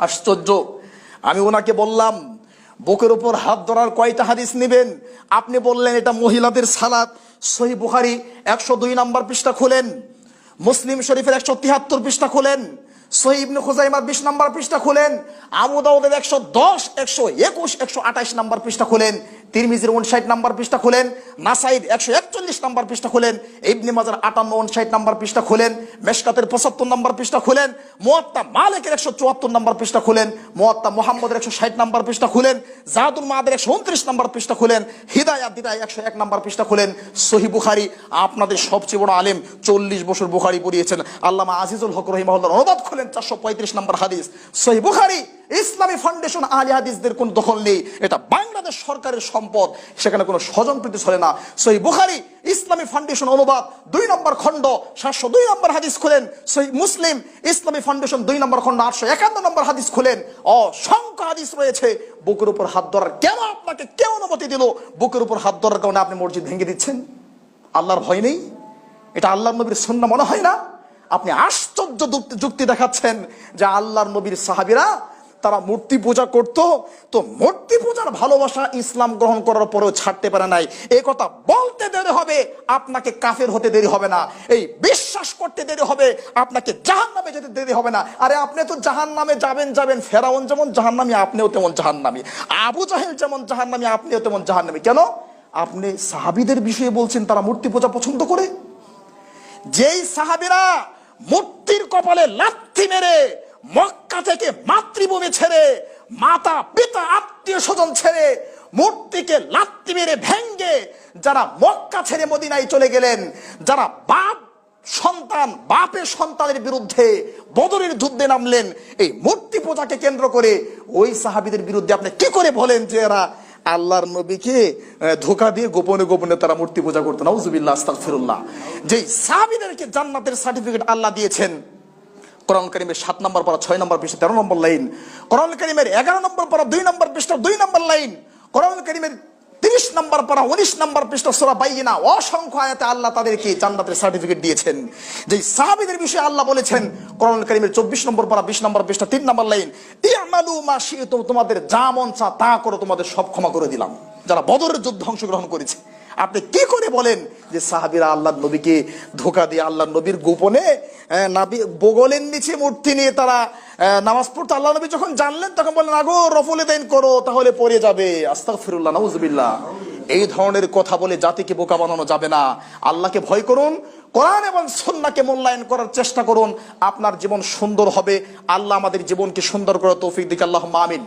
আশ্চর্য। আমি ওনাকে বললাম বুকের উপর হাত ধরার কয়টা হাদিস নেবেন? আপনি বললেন এটা মহিলাদের সালাত। সহিহ বুখারী 102 নম্বর পৃষ্ঠা খুলেন, মুসলিম শরীফের 173 পৃষ্ঠা খুলেন, সহিহ ইবনে খুজাইমার 20 নম্বর পৃষ্ঠা খুলেন, আবু দাউদের 110, 121, 128 নম্বর পৃষ্ঠা খুলেন, তিরমিজির 59 নম্বর পৃষ্ঠা খুলেন, নাসাইর 141 নম্বর পৃষ্ঠা খুলেন, ইবনে মাজার 58, 59 নম্বর পৃষ্ঠা খুলেন, মেশকাতের 75 নম্বর পৃষ্ঠা খুলেন, মুয়াত্তা মালিকের 174 নম্বর পৃষ্ঠা খুলেন, মুয়াত্তা মুহাম্মদের 160 নম্বর পৃষ্ঠা খুলেন, জাদুল মাদের 129 নম্বর পৃষ্ঠা খুলেন, হিদায়াত দিদায় 101 নম্বর পৃষ্ঠা খুলেন। সহিহ বুখারী, আপনাদের সবচেয়ে বড় আলেম 40 বছর বুখারী পড়িয়েছেন আল্লামা আজিজুল হক রহিমাহুল্লাহ, অনুবাদ খুলেন 435 নম্বর হাদিস। সহিহ বুখারী ইসলামী ফাউন্ডেশন আহলে হাদিসদের কোনো দখল নেই, এটা বাংলাদেশ সরকারের সম্পদ, সেখানে কোনো স্বজনপ্রীতি চলে না। সহিহ বুখারী ইসলামী ফাউন্ডেশন অনুবাদ 2 নম্বর খণ্ড 702 নম্বর হাদিস খুলেন। সহিহ মুসলিম ইসলামী ফাউন্ডেশন 2 নম্বর খণ্ড 851 নম্বর হাদিস খুলেন। অসংখ্য হাদিস রয়েছে বুকের উপর হাত ধরার। কেন আপনাকে কেউ অনুমতি দিল বুকের উপর হাত ধরার কারণে আপনি মসজিদ ভেঙে দিচ্ছেন? আল্লাহর ভয় নেই? এটা আল্লাহর নবীর সুন্নাহ মনে হয় না? আপনি আশ্চর্য যুক্তি দেখাচ্ছেন যে আল্লাহর নবীর সাহাবীরা তারা মূর্তি পূজা করত, তো মূর্তি পূজার ভালোবাসা ইসলাম গ্রহণ করার পরেও ছাড়তে পারে নাই। এই কথা বলতে দেরি হবে, আপনাকে কাফের হতে দেরি হবে না। এই বিশ্বাস করতে দেরি হবে, আপনাকে জাহান্নামে যেতে দেরি হবে না। আরে আপনি তো জাহান্নামে যাবেন, ফেরাউন যেমন জাহান্নামী আপনিও তেমন জাহান্নামী, আবু জাহেল যেমন জাহান্নামী আপনিও তেমন জাহান্নামী। কেন? আপনি সাহাবীদের বিষয়ে বলছেন তারা মূর্তি পূজা পছন্দ করে। যেই সাহাবীরা মূর্তির কপালে লাথি মেরে মক্কা থেকে মাতৃভূমি ছেড়ে, মাতা পিতা আত্মীয় স্বজন ছেড়ে, মূর্তিকে লাথি মেরে ভেঙ্গে যারা মক্কা ছেড়ে মদিনায় চলে গেলেন, যারা বাপের সন্তানের বিরুদ্ধে বদরের যুদ্ধে নামলেন এই মূর্তি পূজাকে কেন্দ্র করে, ওই সাহাবীদের বিরুদ্ধে আপনি কি করে বলেন যে এরা আল্লাহর নবীকে ধোঁকা দিয়ে গোপনে গোপনে তারা মূর্তি পূজা করতেন? নাউজুবিল্লাহ, আস্তাগফিরুল্লাহ। যেই সাহাবীদেরকে জান্নাতের সার্টিফিকেট আল্লাহ দিয়েছেন, কোরআন কারীমের 7 নম্বর পারা 6 নম্বর পৃষ্ঠা 13 নম্বর লাইন, কোরআন কারীমের 11 নম্বর পারা 2 নম্বর পৃষ্ঠা 2 নম্বর লাইন, কোরআন কারীমের 30 নম্বর পারা 19 নম্বর পৃষ্ঠা সূরা বাইয়িনা, অসংখ্য আয়াতে আল্লাহ তাদেরকে জান্নাতের সার্টিফিকেট দিয়েছেন। যেই সাহাবীদের বিষয়ে আল্লাহ বলেছেন কোরআন কারীমের 24 নম্বর পারা 20 নম্বর পৃষ্ঠা 3 নম্বর লাইন, ইয়ামালু মা শি'তুম, তোমাদের যা মন চা তা করো, তোমাদের সব ক্ষমা করে দিলাম। যারা বদরের যুদ্ধে অংশগ্রহণ করেছে, আপনি কি করে বলেন যে সাহাবীরা আল্লাহর নবীকে ধোঁকা দিয়ে আল্লাহর নবীর গোপনে বগলের নিচে মূর্তি নিয়ে তারা নামাজ পড়তো? আল্লাহ নবী যখন জানলেন তখন বললেন আগো রফুল দাইন করো, তাহলে পড়ে যাবে। আস্তাগফিরুল্লাহ, নাউজুবিল্লাহ। এই ধরনের কথা বলে জাতিকে বোকা বানানো যাবে না। আল্লাহকে ভয় করুন, কোরআন এবং সুন্নাহকে মূল্যায়ন করার চেষ্টা করুন, আপনার জীবন সুন্দর হবে। আল্লাহ আমাদের জীবনকে সুন্দর করার তৌফিক দিক, আল্লাহুম্মা আমিন।